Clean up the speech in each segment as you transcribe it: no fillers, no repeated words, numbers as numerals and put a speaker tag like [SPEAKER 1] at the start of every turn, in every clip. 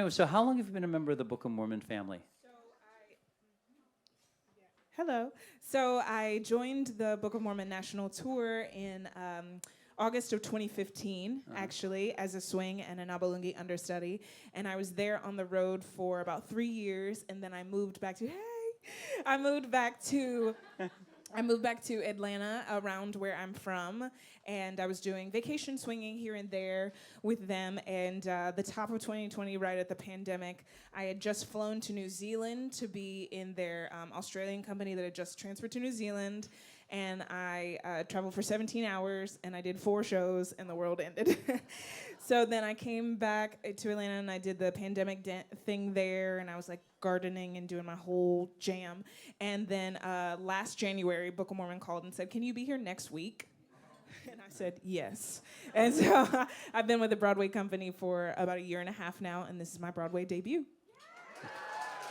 [SPEAKER 1] So how long have you been a member of the Book of Mormon family?
[SPEAKER 2] Hello. So I joined the Book of Mormon National Tour in August of 2015, actually, as a swing and an Abalungi understudy. And I was there on the road for about 3 years, and then I moved back to, I moved back to Atlanta, around where I'm from, and I was doing vacation swinging here and there with them. And the top of 2020, right at the pandemic, I had just flown to New Zealand to be in their Australian company that had just transferred to New Zealand. And I traveled for 17 hours, and I did 4 shows, and the world ended. So then I came back to Atlanta, and I did the pandemic thing there, and I was like gardening and doing my whole jam. And then last January, Book of Mormon called and said, "Can you be here next week?" And I said, yes. And so I've been with the Broadway company for about 1.5 years now, and this is my Broadway debut.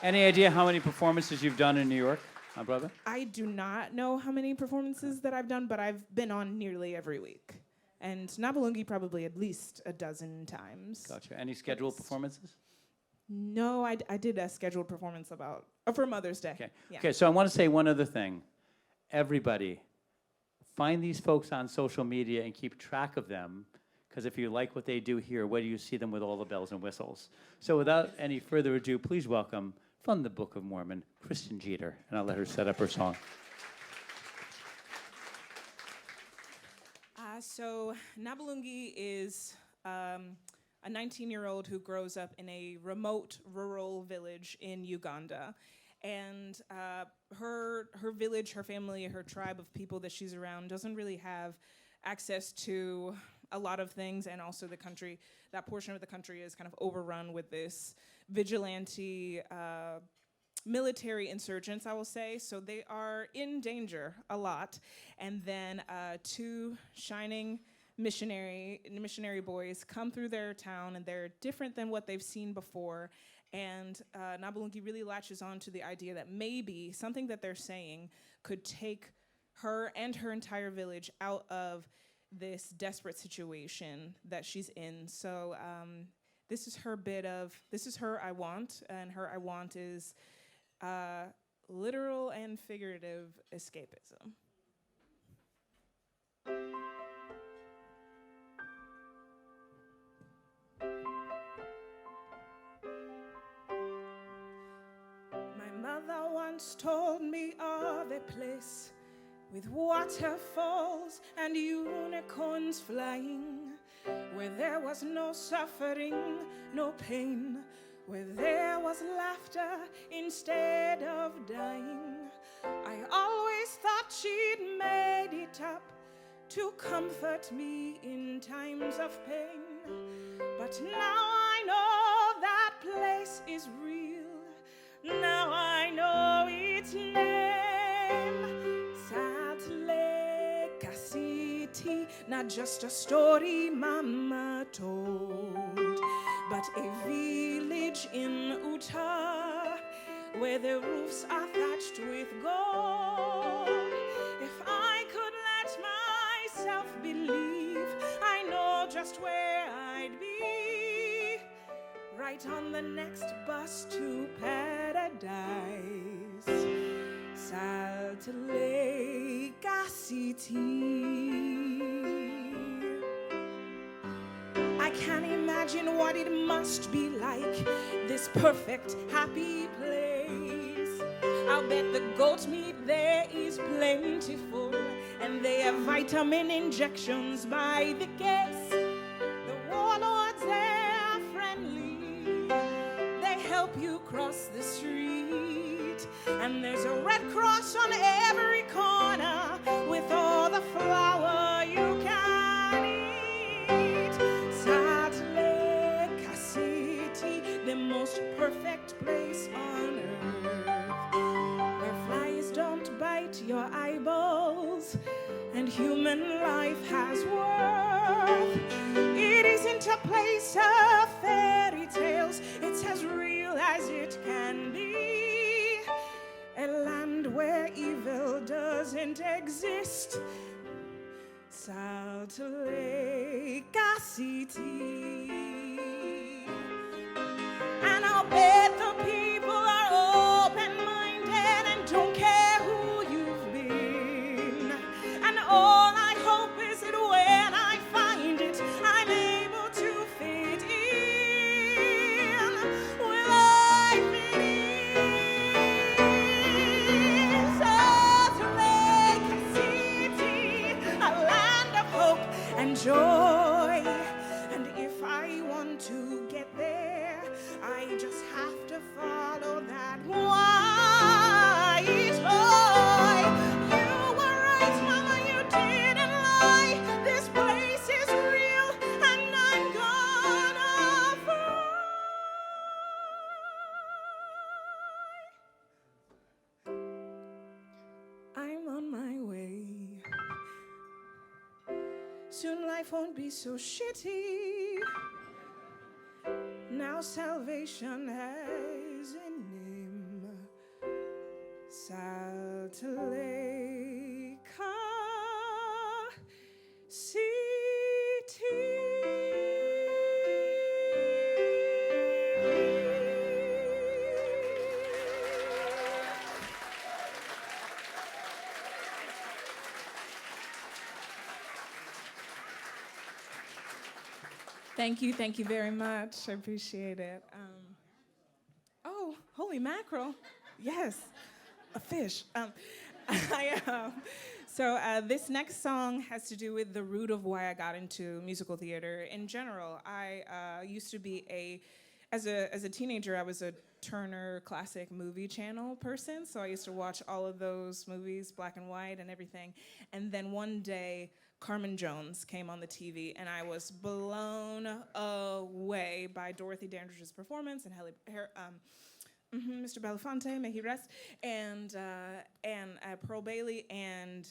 [SPEAKER 1] Any idea how many performances you've done in New York on Broadway?
[SPEAKER 2] I do not know how many performances that I've done, but I've been on nearly every week. And Nabalungi probably at least a dozen times.
[SPEAKER 1] Gotcha. Any scheduled performances?
[SPEAKER 2] No, I did a scheduled performance for Mother's Day.
[SPEAKER 1] Okay.
[SPEAKER 2] Yeah.
[SPEAKER 1] Okay, so I want to say one other thing. Everybody, find these folks on social media and keep track of them, because if you like what they do here, where do you see them with all the bells and whistles? So without any further ado, please welcome, from the Book of Mormon, Kristen Jeter, and I'll let her set up her song.
[SPEAKER 2] So Nabalungi is a 19-year-old who grows up in a remote rural village in Uganda. And her village, her family, her tribe of people that she's around doesn't really have access to a lot of things, and also the country, that portion of the country is kind of overrun with this vigilante military insurgents, I will say. So they are in danger a lot. And then 2 shining missionary boys come through their town, and they're different than what they've seen before. And Nabalungi really latches on to the idea that maybe something that they're saying could take her and her entire village out of this desperate situation that she's in. So this is her I want, and her I want is literal and figurative escapism. My mother once told me of a place with waterfalls and unicorns flying, where there was no suffering, no pain, where there was laughter instead of dying. I always thought she'd made it up to comfort me in times of pain, but now I know that place is real. Now I know its name, Sal T'Lay Ka Siti. Not just a story Mama told, but a village in Utah where the roofs are thatched with gold. If I could let myself believe, I know just where I'd be, right on the next bus to paradise. Sal T'Lay Ka Siti. I can't imagine what it must be like, this perfect, happy place. I'll bet the goat meat there is plentiful, and they have vitamin injections by the case. The warlords, they're friendly. They help you cross the street, and there's a Red Cross on every corner with all the flour you can eat. Sal T'Lay Ka Siti, the most perfect place on earth, where flies don't bite your eyeballs and human life has worth. It isn't a place of fairy tales, it's as real as it can be. A land where evil doesn't exist. Sal T'Lay Ka Siti. soon life won't be so shitty. Now salvation has a name. Sal T'Lay Ka Siti. Thank you very much. I appreciate it. Oh, holy mackerel. Yes, a fish. So this next song has to do with the root of why I got into musical theater. In general, I used to be as a teenager, I was a Turner Classic Movie Channel person, so I used to watch all of those movies, black and white and everything. And then one day, Carmen Jones came on the TV, and I was blown away by Dorothy Dandridge's performance and Mr. Belafonte, may he rest, and Pearl Bailey, and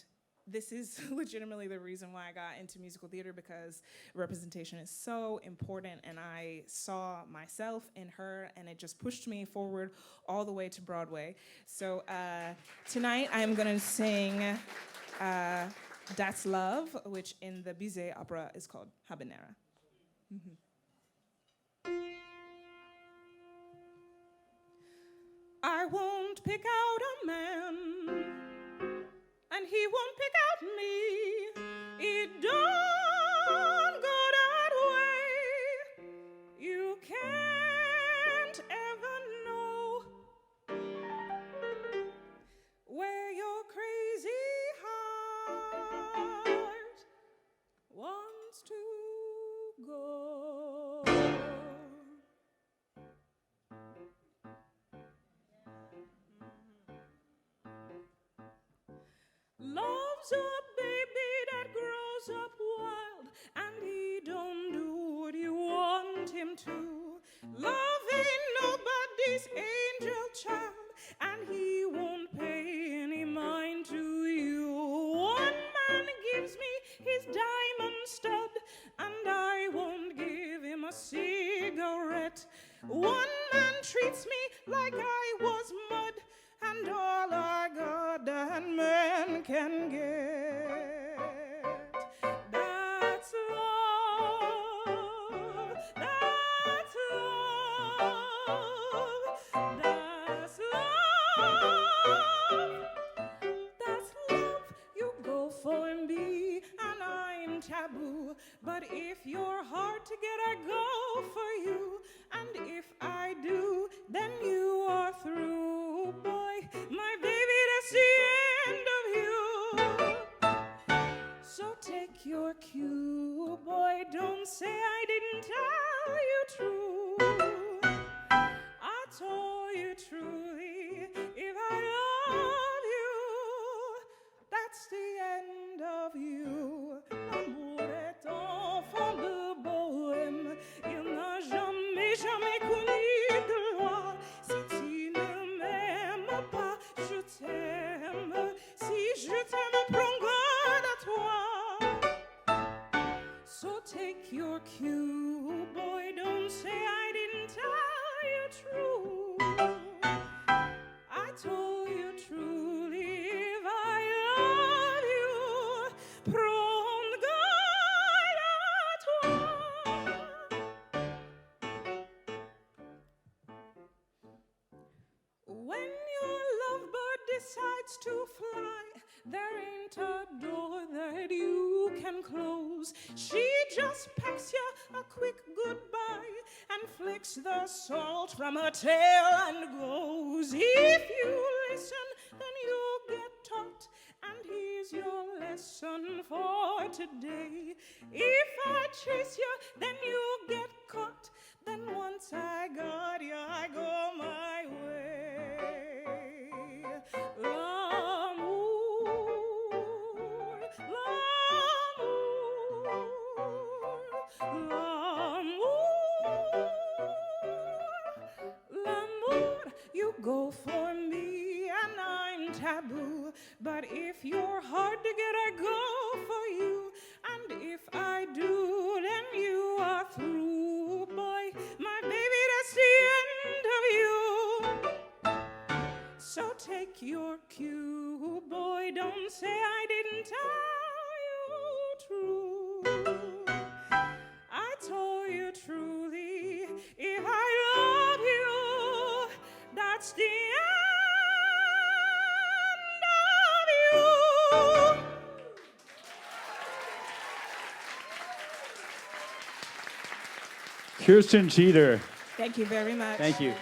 [SPEAKER 2] this is legitimately the reason why I got into musical theater, because representation is so important, and I saw myself in her, and it just pushed me forward all the way to Broadway. So tonight I'm going to sing That's Love, which in the Bizet opera is called Habanera. Mm-hmm. I won't pick out a man, and he won't pick out me. It don't go that way. You can't ever know where your crazy heart wants to go. Love's a baby that grows up wild, and he don't do what you want him to. Love ain't nobody's angel child, and he won't pay any mind to you. One man gives me his diamond stud, and I won't give him a cigarette. One man treats me like I was mud, and all I got that man can get. That's love, that's love, that's love, that's love. You go for me, and I'm taboo, but if you're hard to get, I go for you, and if I do, then you are through, boy, my baby, that's the end of you. So take your cue, boy, don't say I didn't tell you true. I told you truly, if I love you, that's the end of you. L'amour est enfant de bohème, il n'a jamais, jamais connu de loi. Si tu ne m'aimes pas, je t'aime. Si je t'aime, prends garde à toi. So take your cue, boy, don't say I didn't tell you true. I told you truly, if I love you, prends garde à toi. When your lovebird decides to fly, there ain't a door that you can close. She just pecks you a quick goodbye and flicks the salt from her tail and goes. If you listen, then you'll get taught, and here's your lesson for today. If I chase you, then you'll get caught. Then once I got you, I go my way. L'amour, l'amour, l'amour. You go for me, and I'm taboo, but if you're hard to get, I go for you, and if I don't say I didn't tell you true. I told you truly, if I love you, that's the end of you.
[SPEAKER 1] Kristen Jeter.
[SPEAKER 2] Thank you very much.
[SPEAKER 1] Thank you.